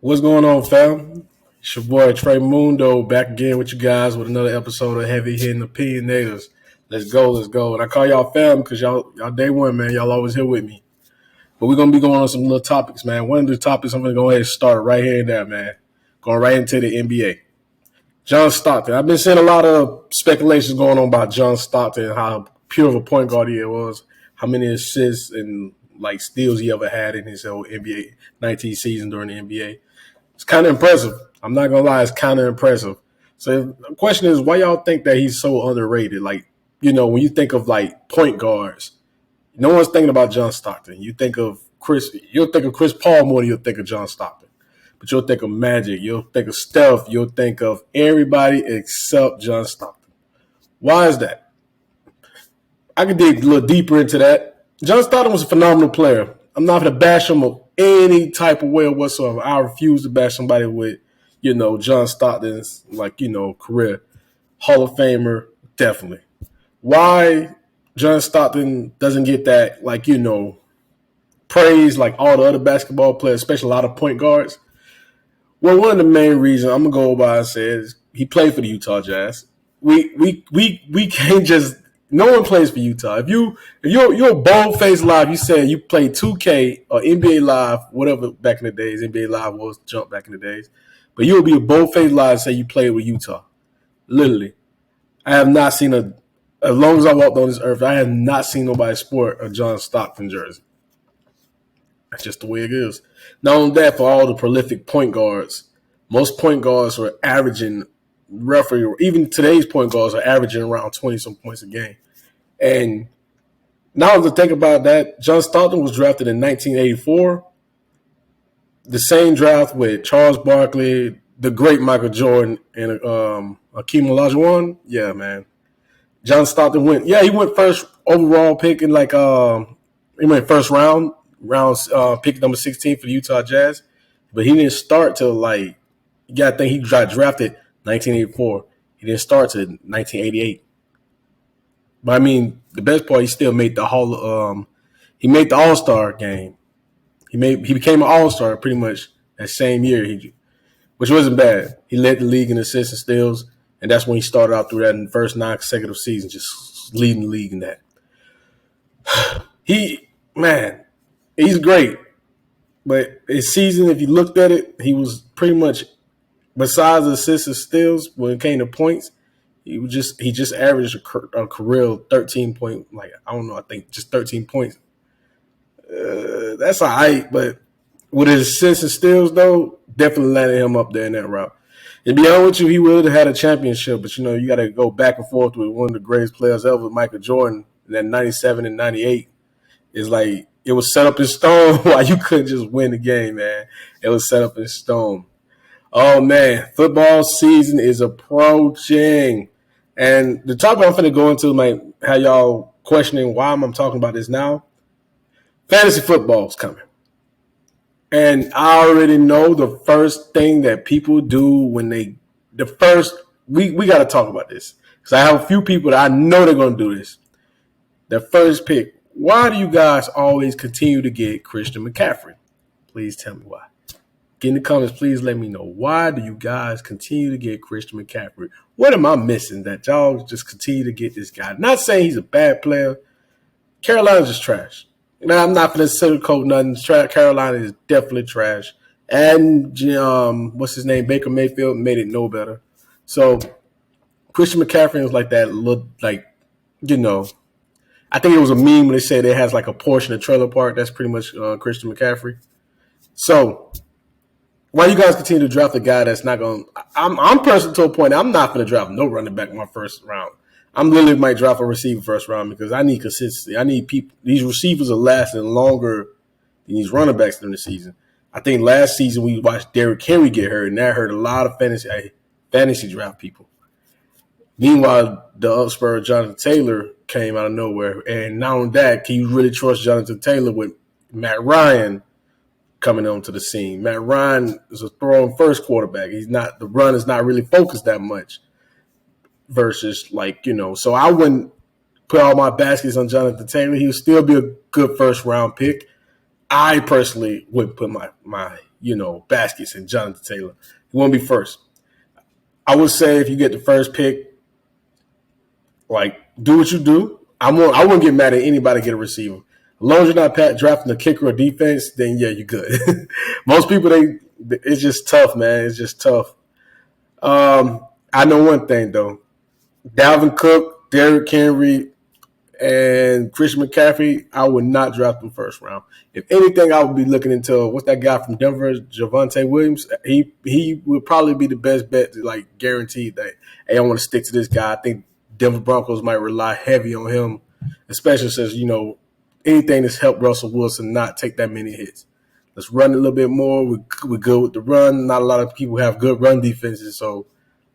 What's going on, fam? It's your boy Tremundoo back again with you guys with another episode of Heavy Hittin Opinionators. Let's go, let's go. And I call y'all fam because y'all day one, man. Y'all always here with me. But we're gonna be going on some little topics, man. One of the topics I'm gonna go ahead and start right here and there, man. Going right into the NBA. John Stockton. I've been seeing a lot of speculations going on about John Stockton and how pure of a point guard he was, how many assists and like steals he ever had in his whole NBA 19 season during the NBA. It's kind of impressive. I'm not gonna lie, it's kind of impressive. So the question is, why y'all think that he's so underrated? Like, when you think of like point guards, no one's thinking about John Stockton. You'll think of Chris Paul more than you'll think of John Stockton. But you'll think of Magic, you'll think of Steph, you'll think of everybody except John Stockton. Why is that? I could dig a little deeper into that. John Stockton was a phenomenal player. I'm not going to bash him of any type of way whatsoever. I refuse to bash somebody with, John Stockton's, career. Hall of Famer, definitely. Why John Stockton doesn't get that, praise like all the other basketball players, especially a lot of point guards? Well, one of the main reasons I'm gonna go by and say is he played for the Utah Jazz. We can't just no one plays for Utah. If you're a bold faced live, you say you played 2K or NBA Live, whatever back in the days, NBA Live was jump back in the days. But you'll be a bold faced live and say you played with Utah. Literally. I have not seen as long as I walked on this earth, I have not seen nobody sport a John Stockton jersey. That's just the way it is. Not only that, for all the prolific point guards, most point guards are averaging roughly, even today's point guards are averaging around 20-some points a game. And now to think about that, John Stockton was drafted in 1984. The same draft with Charles Barkley, the great Michael Jordan, and Akeem Olajuwon. Yeah, man. John Stockton he went first overall pick in he went first round pick number 16 for the Utah Jazz. But he didn't start till you got to think he got drafted 1984. He didn't start till 1988. But I mean, the best part, he still made he made the All-Star game. He became an All-Star pretty much that same year, which wasn't bad. He led the league in assists and steals, and that's when he started out through that in the first 9 consecutive seasons, just leading the league in that. He's great. But his season, if you looked at it, he was pretty much, besides assists and steals, when it came to points, he just averaged a career 13 point, I think just 13 points. That's all right, but with his assists and steals, though, definitely landed him up there in that route. To be honest with you, he would have had a championship, but you got to go back and forth with one of the greatest players ever, Michael Jordan, in that 97 and 98. It's like it was set up in stone why you couldn't just win the game, man. It was set up in stone. Oh, man, football season is approaching. And the topic I'm going to go into, how y'all questioning why I'm talking about this now. Fantasy football is coming. And I already know the first thing that people do when we got to talk about this. Because I have a few people that I know they're going to do this. Their first pick. Why do you guys always continue to get Christian McCaffrey? Please tell me why. Get in the comments, please let me know. Why do you guys continue to get Christian McCaffrey? What am I missing that y'all just continue to get this guy? Not saying he's a bad player. Carolina's just trash. Now, I'm not going to sugarcoat nothing. Carolina is definitely trash. And what's his name? Baker Mayfield made it no better. So Christian McCaffrey was like that. I think it was a meme when they said it has like a portion of trailer park. That's pretty much Christian McCaffrey. So why you guys continue to draft a guy that's not going to – I'm personally to a point I'm not going to draft no running back in my first round. I'm literally might draft a receiver first round because I need consistency. I need people – these receivers are lasting longer than these running backs during the season. I think last season we watched Derrick Henry get hurt, and that hurt a lot of fantasy draft people. Meanwhile, the upspur Jonathan Taylor came out of nowhere. And not only that, can you really trust Jonathan Taylor with Matt Ryan coming onto the scene? Matt Ryan is a throwing first quarterback. The run is not really focused that much versus so I wouldn't put all my baskets on Jonathan Taylor. He would still be a good first round pick. I personally wouldn't put my baskets in Jonathan Taylor. He won't be first. I would say if you get the first pick, like do what you do. I wouldn't get mad at anybody get a receiver. As long as you're not drafting a kicker or defense, then yeah, you're good. Most people it's just tough, man. It's just tough. I know one thing though. Dalvin Cook, Derrick Henry, and Christian McCaffrey, I would not draft them first round. If anything, I would be looking into what's that guy from Denver, Javonte Williams. He would probably be the best bet to like guarantee that, hey, I want to stick to this guy. I think Denver Broncos might rely heavy on him, especially since, anything that's helped Russell Wilson not take that many hits. Let's run a little bit more. We're good with the run. Not a lot of people have good run defenses, so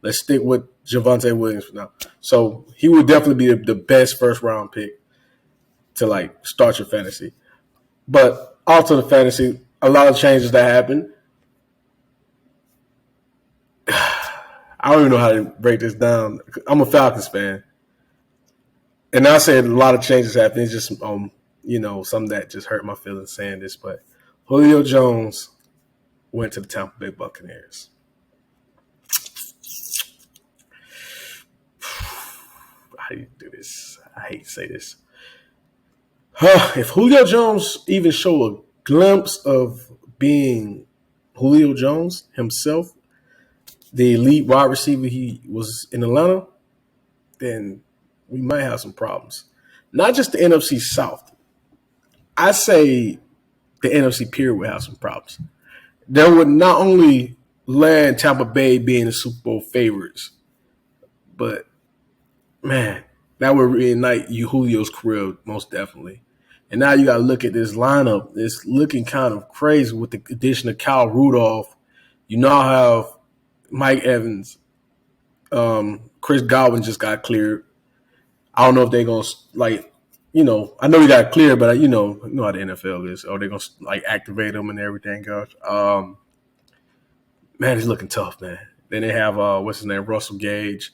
let's stick with Javonte Williams for now. So he would definitely be the best first round pick to like start your fantasy. But also the fantasy, a lot of changes that happened. I don't even know how to break this down. I'm a Falcons fan. And I said a lot of changes happened. It's just something that just hurt my feelings saying this, but Julio Jones went to the Tampa Bay Buccaneers. How do you do this? I hate to say this. If Julio Jones even show a glimpse of being Julio Jones himself, the elite wide receiver he was in Atlanta, then we might have some problems. Not just the NFC South. I say the NFC period would have some problems. That would not only land Tampa Bay being the Super Bowl favorites, but man, that would reignite Julio's career most definitely. And now you got to look at this lineup. It's looking kind of crazy with the addition of Kyle Rudolph. You now have Mike Evans. Chris Godwin just got cleared. I don't know if they're going to, I know he got cleared, but you know how the NFL is. Or they're going to, activate him and everything else. Man, it's looking tough, man. Then they have, Russell Gage.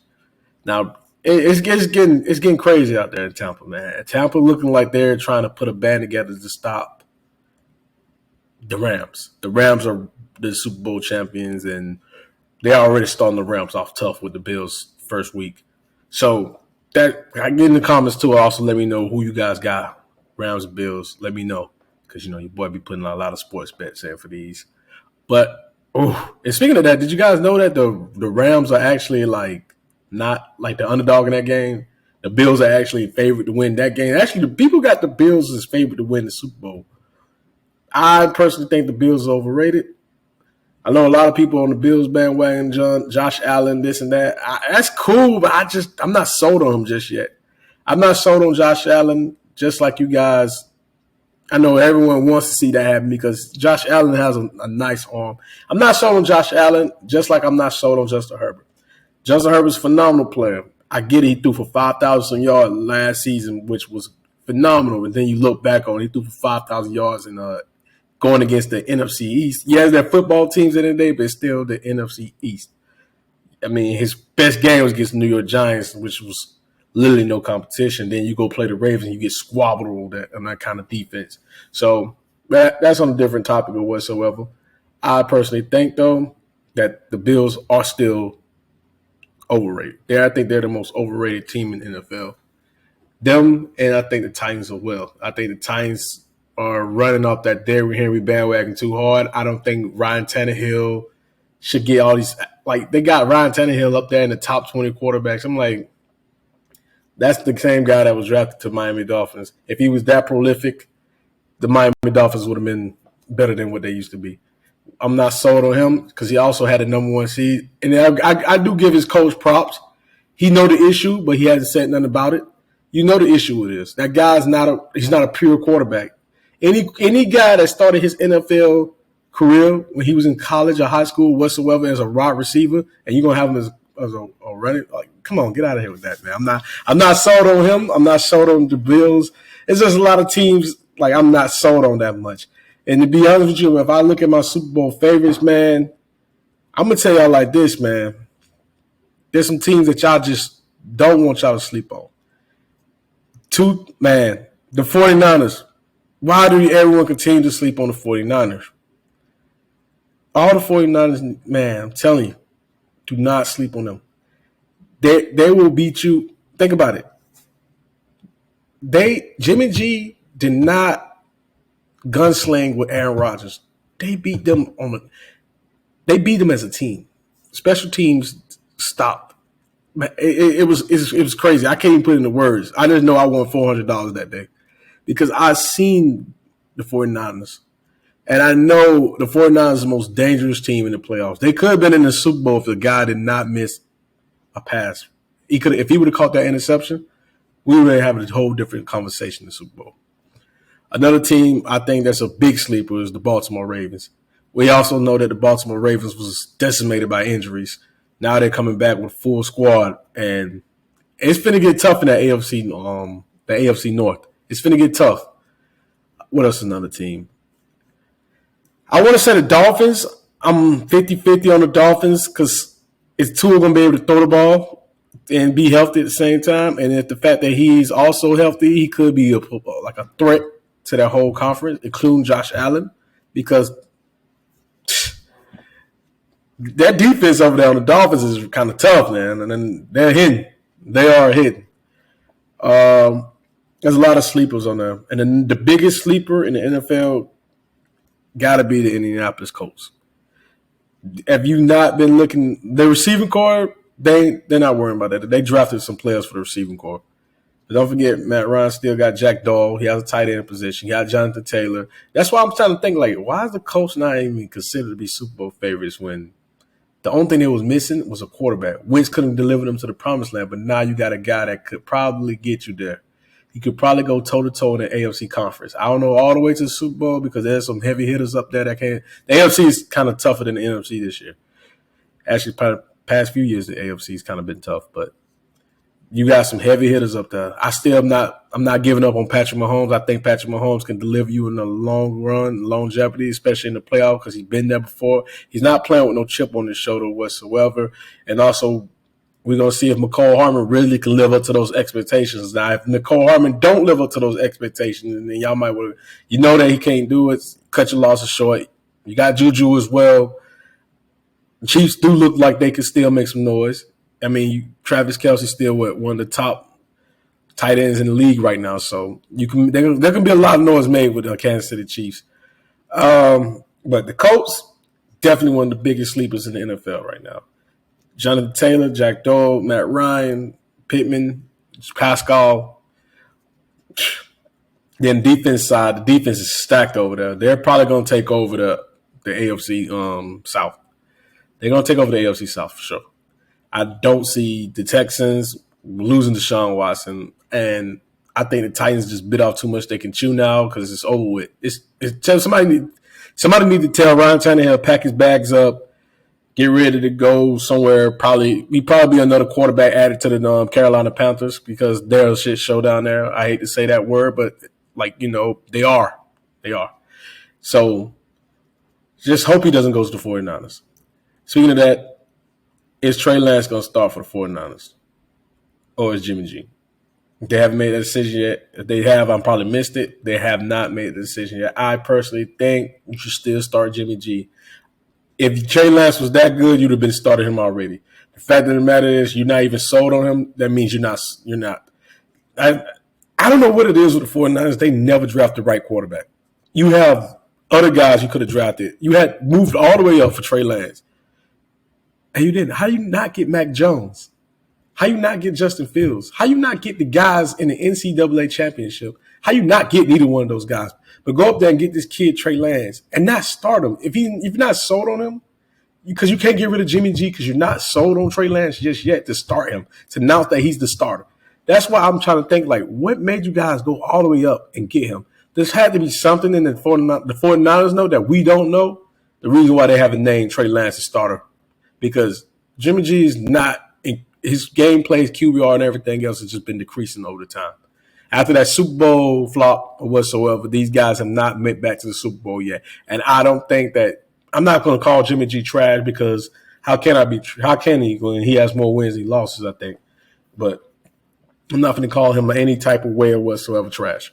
Now, it's getting crazy out there in Tampa, man. Tampa looking like they're trying to put a band together to stop the Rams. The Rams are the Super Bowl champions, and they're already starting the Rams off tough with the Bills first week. So that I get in the comments too. Also, let me know who you guys got, Rams and Bills. Let me know because your boy be putting a lot of sports bets in for these. But and speaking of that, did you guys know that the Rams are actually not like the underdog in that game? The Bills are actually favored to win that game. Actually, the people got the Bills as favored to win the Super Bowl. I personally think the Bills are overrated. I know a lot of people on the Bills bandwagon, Josh Allen, this and that. That's cool, but I'm not sold on him just yet. I'm not sold on Josh Allen, just like you guys. I know everyone wants to see that happen because Josh Allen has a nice arm. I'm not sold on Josh Allen, just like I'm not sold on Justin Herbert. Justin Herbert's a phenomenal player. I get it. He threw for 5,000 yards last season, which was phenomenal. And then you look back on it, he threw for 5,000 yards in going against the NFC East. Yeah, they're football teams in the day, but it's still the NFC East. I mean, his best game was against the New York Giants, which was literally no competition. Then you go play the Ravens, you get squabbled on that kind of defense. So that's on a different topic or whatsoever. I personally think, though, that the Bills are still overrated. I think they're the most overrated team in the NFL. Them, and I think the Titans as well. I think the Titans are running off that Derrick Henry bandwagon too hard. I don't think Ryan Tannehill should get all these – they got Ryan Tannehill up there in the top 20 quarterbacks. I'm like, that's the same guy that was drafted to Miami Dolphins. If he was that prolific, the Miami Dolphins would have been better than what they used to be. I'm not sold on him because he also had a number one seed. And I do give his coach props. He know the issue, but he hasn't said nothing about it. You know the issue with this. That guy's he's not a pure quarterback. Any guy that started his NFL career when he was in college or high school whatsoever as a wide receiver, and you're gonna have him as a running, come on, get out of here with that, man. I'm not sold on him. I'm not sold on the Bills. It's just a lot of teams I'm not sold on that much. And to be honest with you, if I look at my Super Bowl favorites, man, I'm going to tell y'all like this, man. There's some teams that y'all just don't want y'all to sleep on. The 49ers. Why do everyone continue to sleep on the 49ers? All the 49ers, man, I'm telling you, do not sleep on them. They will beat you. Think about it. Jimmy G did not gunsling with Aaron Rodgers. They beat them they beat them as a team. Special teams stopped. It was crazy. I can't even put it into words. I just know I won $400 that day because I seen the 49ers. And I know the 49ers is the most dangerous team in the playoffs. They could have been in the Super Bowl if the guy did not miss a pass. If he would have caught that interception, we would have a whole different conversation in the Super Bowl. Another team I think that's a big sleeper is the Baltimore Ravens. We also know that the Baltimore Ravens was decimated by injuries. Now they're coming back with full squad, and it's finna get tough in that AFC North. It's finna get tough. What else is another team? I want to say the Dolphins. I'm 50-50 on the Dolphins because it's two of them be able to throw the ball and be healthy at the same time. And if the fact that he's also healthy, he could be like a threat to that whole conference, including Josh Allen, because that defense over there on the Dolphins is kind of tough, man. And then they're hidden. They are hidden. There's a lot of sleepers on there. And then the biggest sleeper in the NFL got to be the Indianapolis Colts. Have you not been looking? The receiving corps, they're not worrying about that. They drafted some players for the receiving corps. But don't forget, Matt Ryan still got Jack Doyle. He has a tight end position. He got Jonathan Taylor. That's why I'm trying to think, like, why is the Colts not even considered to be Super Bowl favorites when the only thing they was missing was a quarterback. Wentz couldn't deliver them to the promised land, but now you got a guy that could probably get you there. He could probably go toe-to-toe in the AFC conference. I don't know all the way to the Super Bowl because there's some heavy hitters up there that can't. The AFC is kind of tougher than the NFC this year. Actually, past few years, the AFC has kind of been tough, but you got some heavy hitters up there. I'm not giving up on Patrick Mahomes. I think Patrick Mahomes can deliver you in the long run, longevity, especially in the playoff because he's been there before. He's not playing with no chip on his shoulder whatsoever. And also, we're going to see if McCall Harmon really can live up to those expectations. Now, if McCall Harmon don't live up to those expectations, then y'all might want to, you know that he can't do it, cut your losses short. You got Juju as well. The Chiefs do look like they can still make some noise. I mean, Travis Kelce's still one of the top tight ends in the league right now. So there can be a lot of noise made with the Kansas City Chiefs. But the Colts, definitely one of the biggest sleepers in the NFL right now. Jonathan Taylor, Jack Doyle, Matt Ryan, Pittman, Pascal. Then defense side, the defense is stacked over there. They're probably going to take over the AFC South. They're going to take over the AFC South for sure. I don't see the Texans losing Deshaun Watson, and I think the Titans just bit off too much they can chew now because it's over with. Somebody need to tell Ryan Tannehill pack his bags up, get ready to go somewhere. Probably be another quarterback added to the Carolina Panthers because they're a shit show down there. I hate to say that word, but they are. So just hope he doesn't go to the 49ers. Speaking of that, is Trey Lance going to start for the 49ers? Or is Jimmy G? They haven't made that decision yet. If they have, I probably missed it. They have not made the decision yet. I personally think you should still start Jimmy G. If Trey Lance was that good, you'd have been starting him already. The fact of the matter is you're not even sold on him. That means you're not. I don't know what it is with the 49ers. They never draft the right quarterback. You have other guys you could have drafted. You had moved all the way up for Trey Lance. And you didn't. How you not get Mac Jones? How you not get Justin Fields? How you not get the guys in the NCAA championship? How you not get neither one of those guys? But go up there and get this kid Trey Lance and not start him. If you're not sold on him, because you can't get rid of Jimmy G because you're not sold on Trey Lance just yet to start him, to announce that he's the starter. That's why I'm trying to think, like, what made you guys go all the way up and get him? There's had to be something in the 49ers know that we don't know. The reason why they haven't named Trey Lance a starter. Because Jimmy G is not – his game plays, QBR, and everything else has just been decreasing over the time. After that Super Bowl flop or whatsoever, these guys have not made back to the Super Bowl yet. And I don't think that – I'm not going to call Jimmy G trash because how can he when he has more wins than losses, I think. But I'm not going to call him any type of way or whatsoever trash.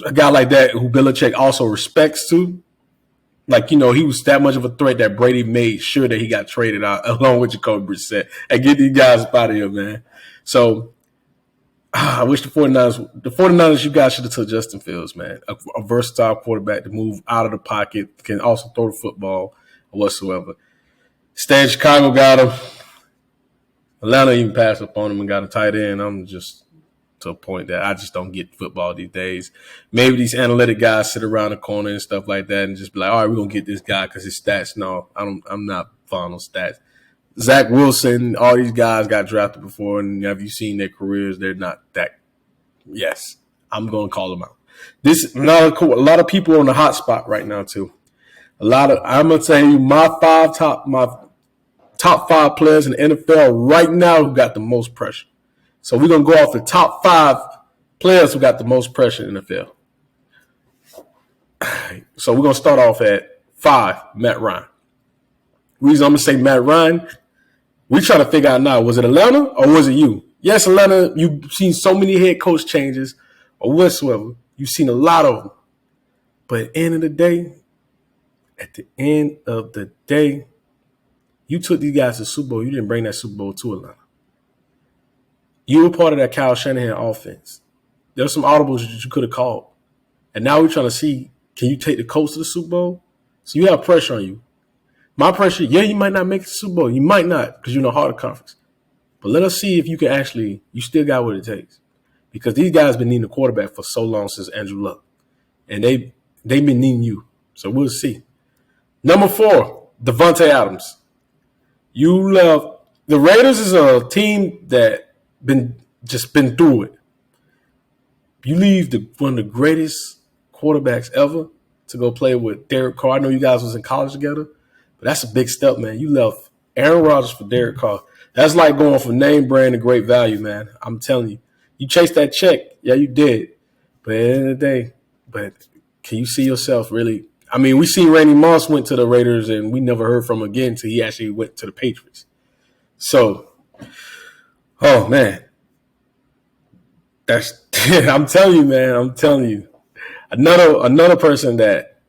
a guy like that who Belichick also respects too. Like, he was that much of a threat that Brady made sure that he got traded out along with Jacoby Brissett and get these guys out of here, man. So I wish the 49ers, you guys should have took Justin Fields, man. A versatile quarterback to move out of the pocket, can also throw the football or whatsoever. Instead, Chicago got him. Atlanta even passed up on him and got a tight end. I'm just to a point that I just don't get football these days. Maybe these analytic guys sit around the corner and stuff like that and just be like, all right, we're going to get this guy because his stats. No, I'm not fond of stats. Zach Wilson, all these guys got drafted before, and have you seen their careers? They're not that. Yes, I'm going to call them out. A lot of people are on the hot spot right now too. I'm going to tell you my top 5 players in the NFL right now who got the most pressure. So we're going to go off the top 5 players who got the most pressure in the NFL. So we're going to start off at 5, Matt Ryan. The reason I'm going to say Matt Ryan, we try to figure out now, was it Atlanta or was it you? Yes, Atlanta, you've seen so many head coach changes or whatsoever. You've seen a lot of them. But at the end of the day, you took these guys to the Super Bowl. You didn't bring that Super Bowl to Atlanta. You were part of that Kyle Shanahan offense. There were some audibles that you could have called. And now we're trying to see, can you take the Colts to the Super Bowl? So you have pressure on you. My pressure, you might not make the Super Bowl. You might not because you're in a harder conference. But let us see if you can you still got what it takes. Because these guys been needing a quarterback for so long since Andrew Luck. And they've been needing you. So we'll see. Number 4, Devontae Adams. The Raiders is a team that been through it. You leave one of the greatest quarterbacks ever to go play with Derek Carr. I know you guys was in college together, but that's a big step, man. You left Aaron Rodgers for Derek Carr. That's like going from name brand to great value, man. I'm telling you. You chased that check. Yeah, you did. But at the end of the day, can you see yourself really? I mean, we seen Randy Moss went to the Raiders and we never heard from him again until he actually went to the Patriots. So, oh, man. I'm telling you, man. I'm telling you. Another person that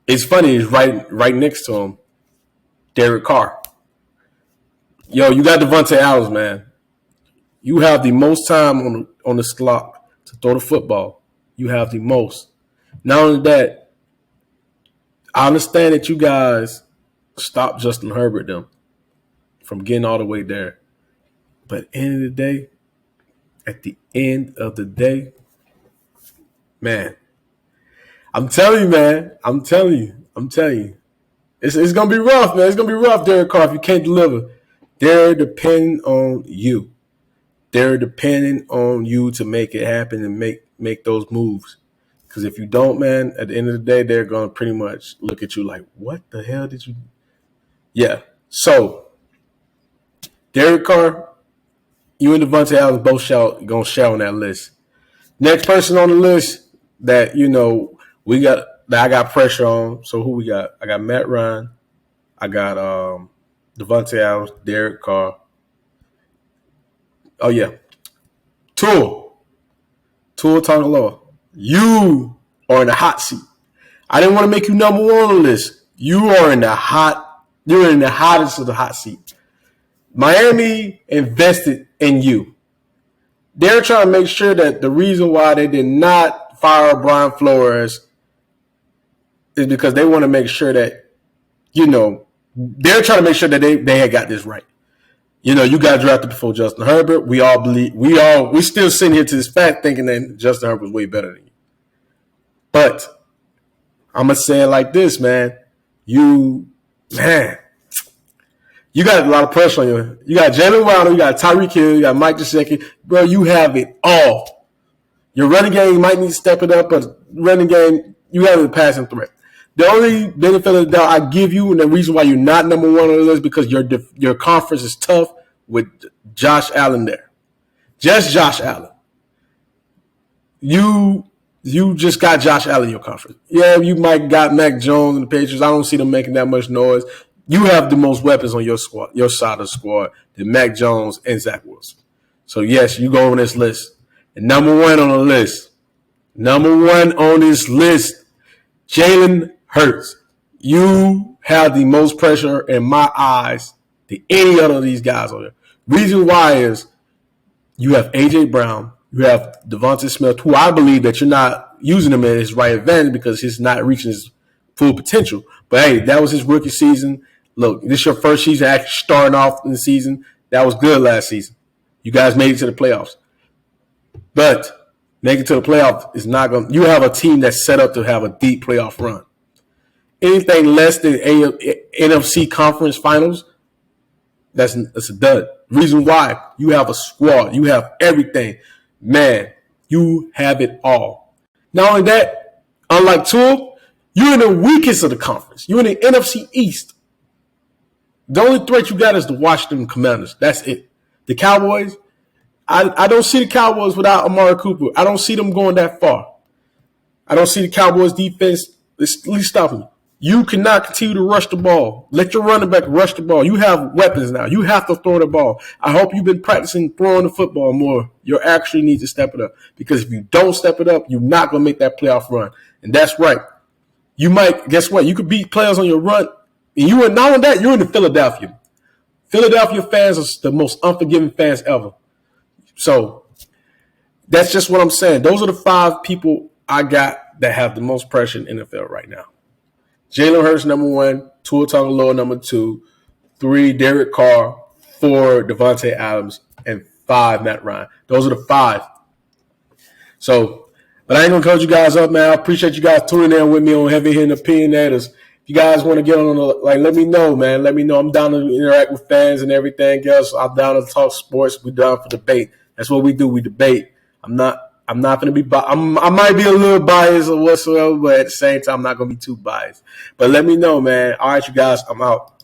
is funny is right next to him, Derek Carr. Yo, you got Devontae Adams, man. You have the most time on the clock to throw the football. You have the most. Not only that, I understand that you guys stopped Justin Herbert them from getting all the way there. But at the end of the day, man, I'm telling you, man. I'm telling you. It's going to be rough, man. It's going to be rough, Derek Carr, if you can't deliver. They're depending on you. They're depending on you to make it happen and make those moves. Because if you don't, man, at the end of the day, they're going to pretty much look at you like, what the hell did you do? Yeah. So, Derek Carr, you and Devontae Adams both going to shout on that list. Next person on the list that, I got pressure on. So, who we got? I got Matt Ryan. I got Devontae Adams, Derek Carr. Oh, yeah. Tua Tagovailoa. You are in the hot seat. I didn't want to make you number 1 on the list. You're in the hottest of the hot seat. Miami invested in you. They're trying to make sure that the reason why they did not fire Brian Flores is because they want to make sure that, they're trying to make sure that they had got this right. You got drafted before Justin Herbert. We still sitting here to this fact thinking that Justin Herbert was way better than you. But I'm going to say it like this, man. You got a lot of pressure on you. You got Jalen Waddle, you got Tyreek Hill, you got Mike Gesicki. Bro, you have it all. Your running game might need to step it up, but running game, you have a passing threat. The only benefit of the doubt I give you, and the reason why you're not number 1 on the list, because your conference is tough with Josh Allen there. Just Josh Allen. You just got Josh Allen in your conference. Yeah, you might got Mac Jones and the Patriots. I don't see them making that much noise. You have the most weapons on your squad, your side of the squad, than Mac Jones and Zach Wilson. So, yes, you go on this list. And number 1 on the list, Number one on this list, Jalen Hurts. You have the most pressure in my eyes than any other of these guys on there. Reason why is you have A.J. Brown, you have Devontae Smith, who I believe that you're not using him at his right advantage because he's not reaching his full potential. But hey, that was his rookie season. Look, this is your first season actually starting off in the season. That was good last season. You guys made it to the playoffs. But making it to the playoffs is not going to – you have a team that's set up to have a deep playoff run. Anything less than NFC conference finals, that's a dud. Reason why, you have a squad. You have everything. Man, you have it all. Not only that, unlike Tua, you're in the weakest of the conference. You're in the NFC East. The only threat you got is the Washington Commanders. That's it. The Cowboys, I don't see the Cowboys without Amari Cooper. I don't see them going that far. I don't see the Cowboys defense at least stopping you. You cannot continue to rush the ball. Let your running back rush the ball. You have weapons now. You have to throw the ball. I hope you've been practicing throwing the football more. You actually need to step it up. Because if you don't step it up, you're not going to make that playoff run. And that's right. You might, guess what? You could beat players on your run. And you are not on that, you're in the Philadelphia. Philadelphia fans are the most unforgiving fans ever. So that's just what I'm saying. Those are the 5 people I got that have the most pressure in the NFL right now. Jalen Hurts, number 1. Tua Tagovailoa, number 2. 3, Derek Carr. 4, Devontae Adams. And 5, Matt Ryan. Those are the 5. So, but I ain't going to cut you guys up, man. I appreciate you guys tuning in with me on Heavy Hittin Opinionators. If you guys want to get on, let me know, man. Let me know. I'm down to interact with fans and everything else. I'm down to talk sports. We're down for debate. That's what we do. We debate. I'm not going to be I might be a little biased or whatsoever, but at the same time, I'm not going to be too biased. But let me know, man. All right, you guys, I'm out.